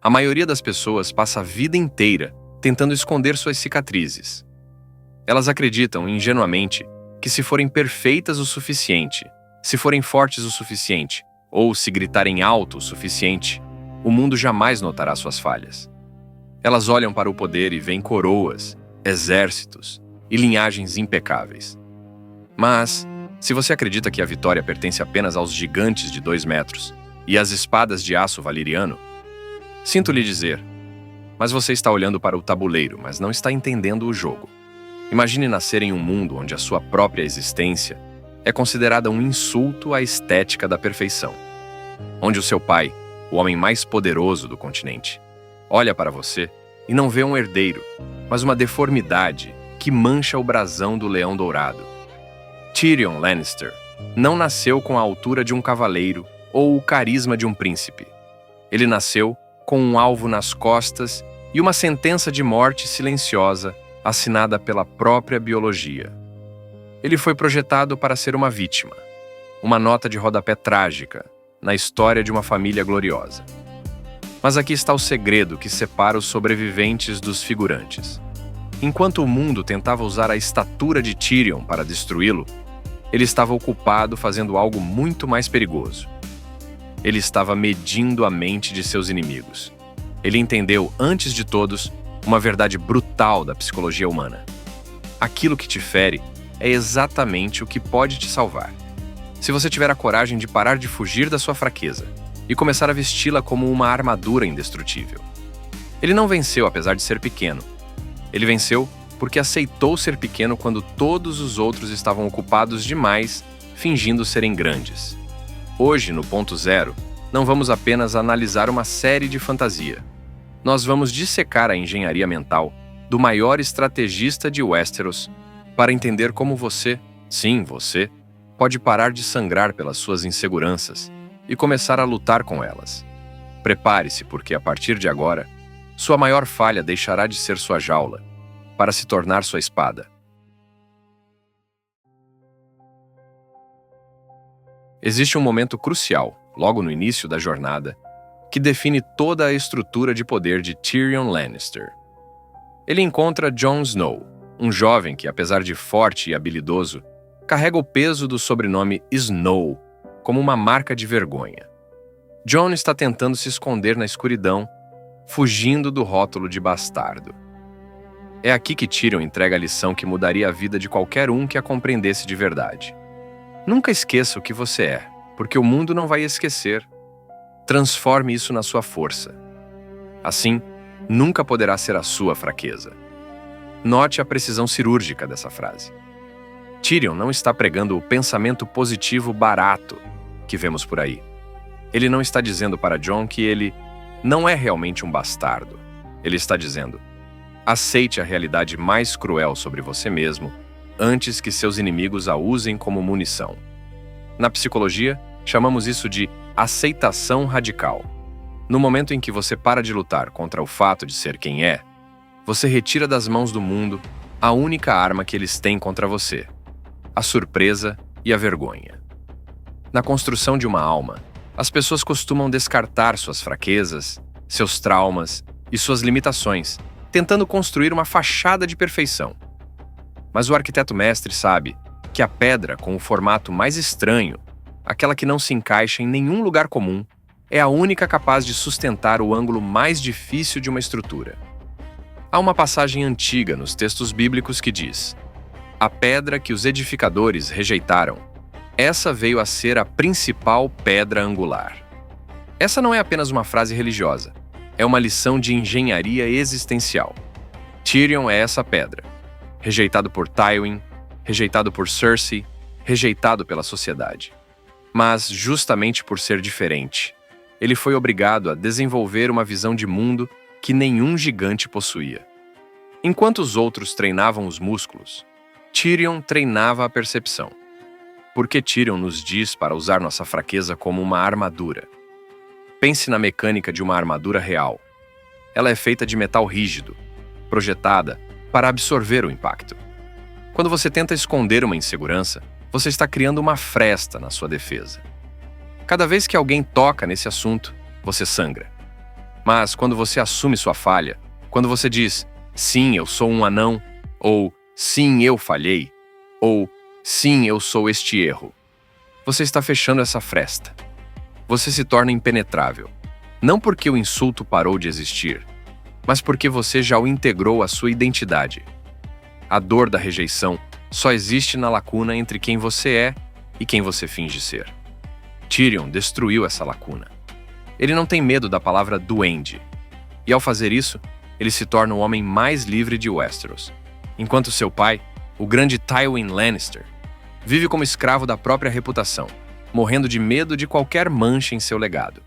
A maioria das pessoas passa a vida inteira tentando esconder suas cicatrizes. Elas acreditam ingenuamente que se forem perfeitas o suficiente, se forem fortes o suficiente, ou se gritarem alto o suficiente, o mundo jamais notará suas falhas. Elas olham para o poder e veem coroas, exércitos e linhagens impecáveis. Mas, se você acredita que a vitória pertence apenas aos gigantes de 2 metros e às espadas de aço valeriano, sinto lhe dizer, mas você está olhando para o tabuleiro, mas não está entendendo o jogo. Imagine nascer em um mundo onde a sua própria existência é considerada um insulto à estética da perfeição. Onde o seu pai, o homem mais poderoso do continente, olha para você e não vê um herdeiro, mas uma deformidade que mancha o brasão do leão dourado. Tyrion Lannister não nasceu com a altura de um cavaleiro ou o carisma de um príncipe. Ele nasceu com um alvo nas costas e uma sentença de morte silenciosa assinada pela própria biologia. Ele foi projetado para ser uma vítima, uma nota de rodapé trágica na história de uma família gloriosa. Mas aqui está o segredo que separa os sobreviventes dos figurantes. Enquanto o mundo tentava usar a estatura de Tyrion para destruí-lo, ele estava ocupado fazendo algo muito mais perigoso. Ele estava medindo a mente de seus inimigos. Ele entendeu, antes de todos, uma verdade brutal da psicologia humana. Aquilo que te fere é exatamente o que pode te salvar. Se você tiver a coragem de parar de fugir da sua fraqueza e começar a vesti-la como uma armadura indestrutível. Ele não venceu apesar de ser pequeno. Ele venceu porque aceitou ser pequeno quando todos os outros estavam ocupados demais, fingindo serem grandes. Hoje, no Ponto Zero, não vamos apenas analisar uma série de fantasia. Nós vamos dissecar a engenharia mental do maior estrategista de Westeros para entender como você, sim, você, pode parar de sangrar pelas suas inseguranças e começar a lutar com elas. Prepare-se, porque a partir de agora, sua maior falha deixará de ser sua jaula, para se tornar sua espada. Existe um momento crucial, logo no início da jornada, que define toda a estrutura de poder de Tyrion Lannister. Ele encontra Jon Snow, um jovem que, apesar de forte e habilidoso, carrega o peso do sobrenome Snow como uma marca de vergonha. Jon está tentando se esconder na escuridão, fugindo do rótulo de bastardo. É aqui que Tyrion entrega a lição que mudaria a vida de qualquer um que a compreendesse de verdade. Nunca esqueça o que você é, porque o mundo não vai esquecer. Transforme isso na sua força. Assim, nunca poderá ser a sua fraqueza. Note a precisão cirúrgica dessa frase. Tyrion não está pregando o pensamento positivo barato que vemos por aí. Ele não está dizendo para Jon que ele não é realmente um bastardo. Ele está dizendo: aceite a realidade mais cruel sobre você mesmo antes que seus inimigos a usem como munição. Na psicologia, chamamos isso de aceitação radical. No momento em que você para de lutar contra o fato de ser quem é, você retira das mãos do mundo a única arma que eles têm contra você: a surpresa e a vergonha. Na construção de uma alma, as pessoas costumam descartar suas fraquezas, seus traumas e suas limitações, tentando construir uma fachada de perfeição. Mas o arquiteto-mestre sabe que a pedra com o formato mais estranho, aquela que não se encaixa em nenhum lugar comum, é a única capaz de sustentar o ângulo mais difícil de uma estrutura. Há uma passagem antiga nos textos bíblicos que diz: a pedra que os edificadores rejeitaram, essa veio a ser a principal pedra angular. Essa não é apenas uma frase religiosa, é uma lição de engenharia existencial. Tyrion é essa pedra, rejeitado por Tywin, rejeitado por Cersei, rejeitado pela sociedade. Mas, justamente por ser diferente, ele foi obrigado a desenvolver uma visão de mundo que nenhum gigante possuía. Enquanto os outros treinavam os músculos, Tyrion treinava a percepção. Porque Tyrion nos diz para usar nossa fraqueza como uma armadura. Pense na mecânica de uma armadura real. Ela é feita de metal rígido, projetada para absorver o impacto. Quando você tenta esconder uma insegurança, você está criando uma fresta na sua defesa. Cada vez que alguém toca nesse assunto, você sangra. Mas quando você assume sua falha, quando você diz, sim, eu sou um anão, ou sim, eu falhei, ou sim, eu sou este erro, você está fechando essa fresta. Você se torna impenetrável. Não porque o insulto parou de existir, mas porque você já o integrou à sua identidade. A dor da rejeição só existe na lacuna entre quem você é e quem você finge ser. Tyrion destruiu essa lacuna. Ele não tem medo da palavra duende. E ao fazer isso, ele se torna o homem mais livre de Westeros. Enquanto seu pai, o grande Tywin Lannister, vive como escravo da própria reputação, morrendo de medo de qualquer mancha em seu legado.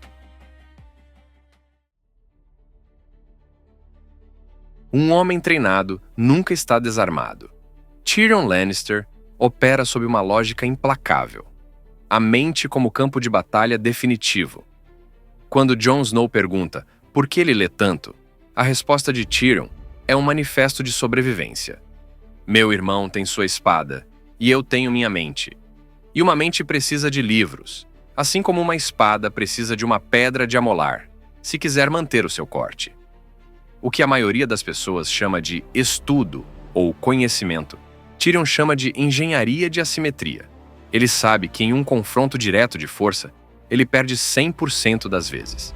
Um homem treinado nunca está desarmado. Tyrion Lannister opera sob uma lógica implacável. A mente como campo de batalha definitivo. Quando Jon Snow pergunta por que ele lê tanto, a resposta de Tyrion é um manifesto de sobrevivência. Meu irmão tem sua espada, e eu tenho minha mente. E uma mente precisa de livros, assim como uma espada precisa de uma pedra de amolar, se quiser manter o seu corte. O que a maioria das pessoas chama de estudo ou conhecimento, Tyrion chama de engenharia de assimetria. Ele sabe que em um confronto direto de força, ele perde 100% das vezes.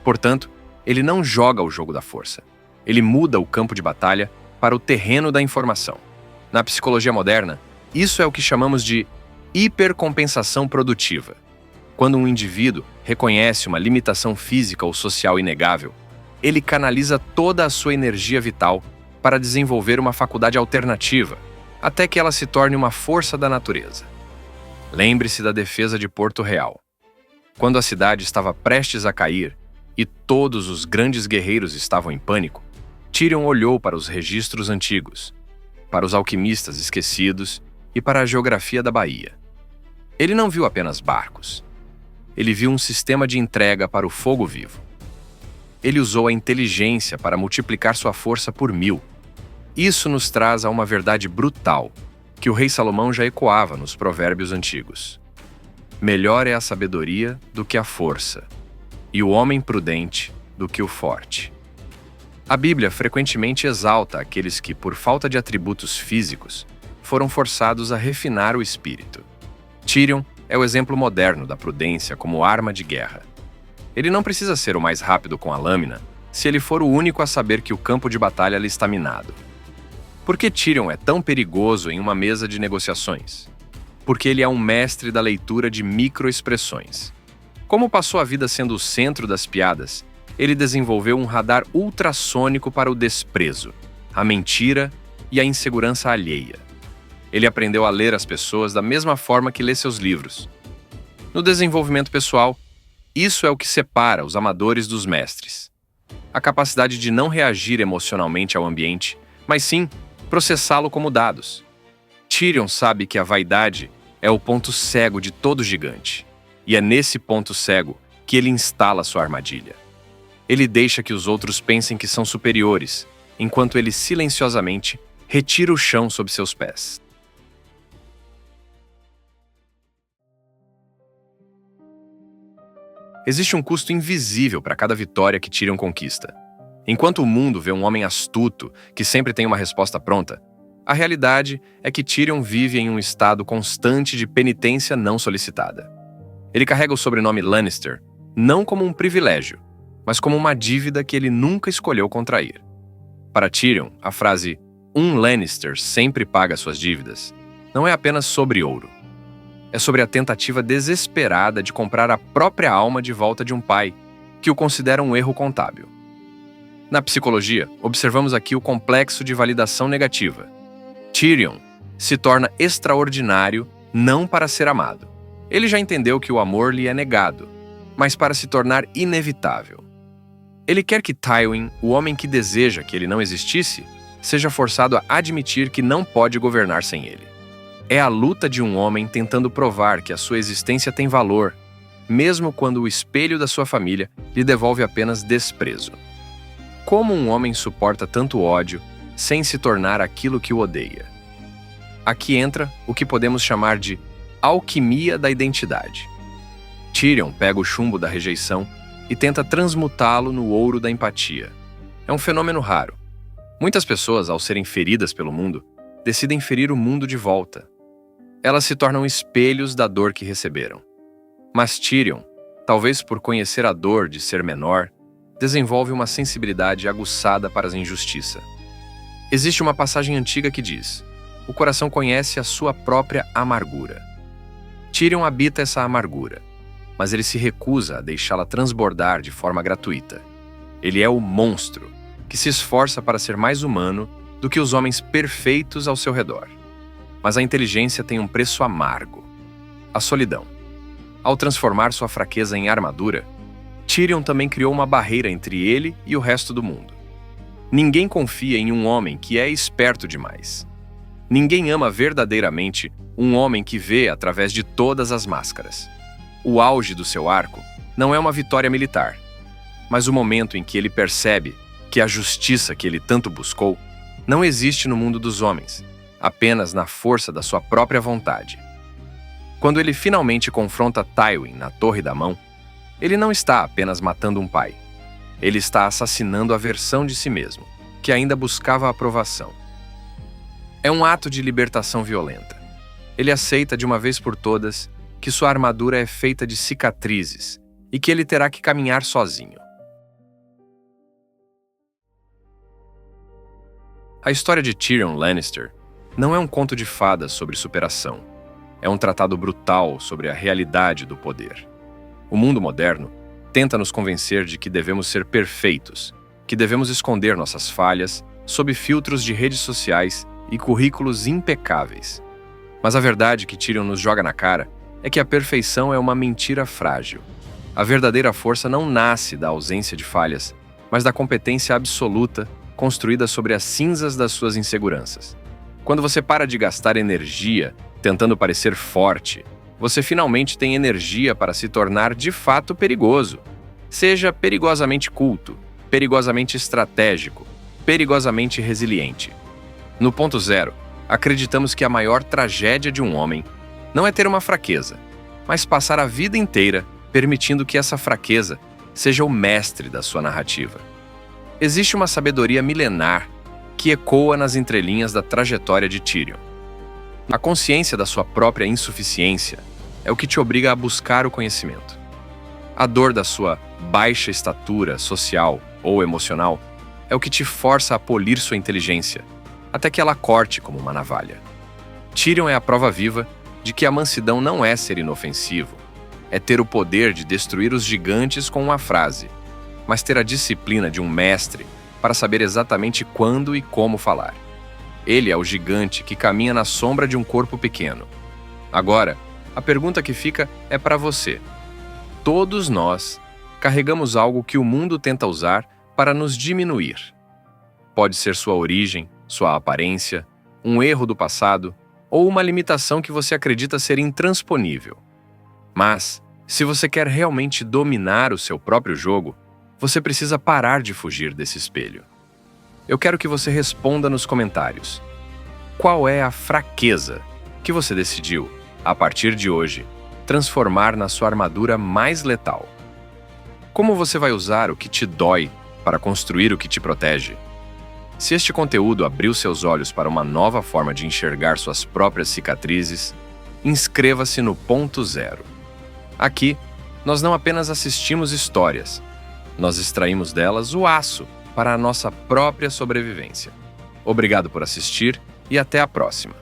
Portanto, ele não joga o jogo da força. Ele muda o campo de batalha para o terreno da informação. Na psicologia moderna, isso é o que chamamos de hipercompensação produtiva. Quando um indivíduo reconhece uma limitação física ou social inegável, ele canaliza toda a sua energia vital para desenvolver uma faculdade alternativa, até que ela se torne uma força da natureza. Lembre-se da defesa de Porto Real. Quando a cidade estava prestes a cair e todos os grandes guerreiros estavam em pânico, Tyrion olhou para os registros antigos, para os alquimistas esquecidos e para a geografia da Bahia. Ele não viu apenas barcos. Ele viu um sistema de entrega para o fogo vivo. Ele usou a inteligência para multiplicar sua força por 1000. Isso nos traz a uma verdade brutal, que o rei Salomão já ecoava nos provérbios antigos. Melhor é a sabedoria do que a força, e o homem prudente do que o forte. A Bíblia frequentemente exalta aqueles que, por falta de atributos físicos, foram forçados a refinar o espírito. Tyrion é o exemplo moderno da prudência como arma de guerra. Ele não precisa ser o mais rápido com a lâmina se ele for o único a saber que o campo de batalha lhe está minado. Por que Tyrion é tão perigoso em uma mesa de negociações? Porque ele é um mestre da leitura de microexpressões. Como passou a vida sendo o centro das piadas, ele desenvolveu um radar ultrassônico para o desprezo, a mentira e a insegurança alheia. Ele aprendeu a ler as pessoas da mesma forma que lê seus livros. No desenvolvimento pessoal, isso é o que separa os amadores dos mestres. A capacidade de não reagir emocionalmente ao ambiente, mas sim processá-lo como dados. Tyrion sabe que a vaidade é o ponto cego de todo gigante, e é nesse ponto cego que ele instala sua armadilha. Ele deixa que os outros pensem que são superiores, enquanto ele silenciosamente retira o chão sob seus pés. Existe um custo invisível para cada vitória que Tyrion conquista. Enquanto o mundo vê um homem astuto, que sempre tem uma resposta pronta, a realidade é que Tyrion vive em um estado constante de penitência não solicitada. Ele carrega o sobrenome Lannister não como um privilégio, mas como uma dívida que ele nunca escolheu contrair. Para Tyrion, a frase "um Lannister sempre paga suas dívidas" não é apenas sobre ouro. É sobre a tentativa desesperada de comprar a própria alma de volta de um pai, que o considera um erro contábil. Na psicologia, observamos aqui o complexo de validação negativa. Tyrion se torna extraordinário não para ser amado. Ele já entendeu que o amor lhe é negado, mas para se tornar inevitável. Ele quer que Tywin, o homem que deseja que ele não existisse, seja forçado a admitir que não pode governar sem ele. É a luta de um homem tentando provar que a sua existência tem valor, mesmo quando o espelho da sua família lhe devolve apenas desprezo. Como um homem suporta tanto ódio sem se tornar aquilo que o odeia? Aqui entra o que podemos chamar de alquimia da identidade. Tyrion pega o chumbo da rejeição e tenta transmutá-lo no ouro da empatia. É um fenômeno raro. Muitas pessoas, ao serem feridas pelo mundo, decidem ferir o mundo de volta. Elas se tornam espelhos da dor que receberam. Mas Tyrion, talvez por conhecer a dor de ser menor, desenvolve uma sensibilidade aguçada para a injustiça. Existe uma passagem antiga que diz: o coração conhece a sua própria amargura. Tyrion habita essa amargura, mas ele se recusa a deixá-la transbordar de forma gratuita. Ele é o monstro que se esforça para ser mais humano do que os homens perfeitos ao seu redor. Mas a inteligência tem um preço amargo: a solidão. Ao transformar sua fraqueza em armadura, Tyrion também criou uma barreira entre ele e o resto do mundo. Ninguém confia em um homem que é esperto demais. Ninguém ama verdadeiramente um homem que vê através de todas as máscaras. O auge do seu arco não é uma vitória militar, mas o momento em que ele percebe que a justiça que ele tanto buscou não existe no mundo dos homens, apenas na força da sua própria vontade. Quando ele finalmente confronta Tywin na Torre da Mão, ele não está apenas matando um pai. Ele está assassinando a versão de si mesmo, que ainda buscava a aprovação. É um ato de libertação violenta. Ele aceita de uma vez por todas que sua armadura é feita de cicatrizes e que ele terá que caminhar sozinho. A história de Tyrion Lannister não é um conto de fadas sobre superação. É um tratado brutal sobre a realidade do poder. O mundo moderno tenta nos convencer de que devemos ser perfeitos, que devemos esconder nossas falhas sob filtros de redes sociais e currículos impecáveis. Mas a verdade que Tyrion nos joga na cara é que a perfeição é uma mentira frágil. A verdadeira força não nasce da ausência de falhas, mas da competência absoluta construída sobre as cinzas das suas inseguranças. Quando você para de gastar energia tentando parecer forte, você finalmente tem energia para se tornar de fato perigoso. Seja perigosamente culto, perigosamente estratégico, perigosamente resiliente. No ponto zero, acreditamos que a maior tragédia de um homem não é ter uma fraqueza, mas passar a vida inteira permitindo que essa fraqueza seja o mestre da sua narrativa. Existe uma sabedoria milenar que ecoa nas entrelinhas da trajetória de Tyrion. A consciência da sua própria insuficiência é o que te obriga a buscar o conhecimento. A dor da sua baixa estatura social ou emocional é o que te força a polir sua inteligência, até que ela corte como uma navalha. Tyrion é a prova viva de que a mansidão não é ser inofensivo, é ter o poder de destruir os gigantes com uma frase, mas ter a disciplina de um mestre para saber exatamente quando e como falar. Ele é o gigante que caminha na sombra de um corpo pequeno. Agora, a pergunta que fica é para você. Todos nós carregamos algo que o mundo tenta usar para nos diminuir. Pode ser sua origem, sua aparência, um erro do passado ou uma limitação que você acredita ser intransponível. Mas, se você quer realmente dominar o seu próprio jogo, você precisa parar de fugir desse espelho. Eu quero que você responda nos comentários. Qual é a fraqueza que você decidiu, a partir de hoje, transformar na sua armadura mais letal? Como você vai usar o que te dói para construir o que te protege? Se este conteúdo abriu seus olhos para uma nova forma de enxergar suas próprias cicatrizes, inscreva-se no Ponto Zero. Aqui, nós não apenas assistimos histórias, nós extraímos delas o aço para a nossa própria sobrevivência. Obrigado por assistir e até a próxima.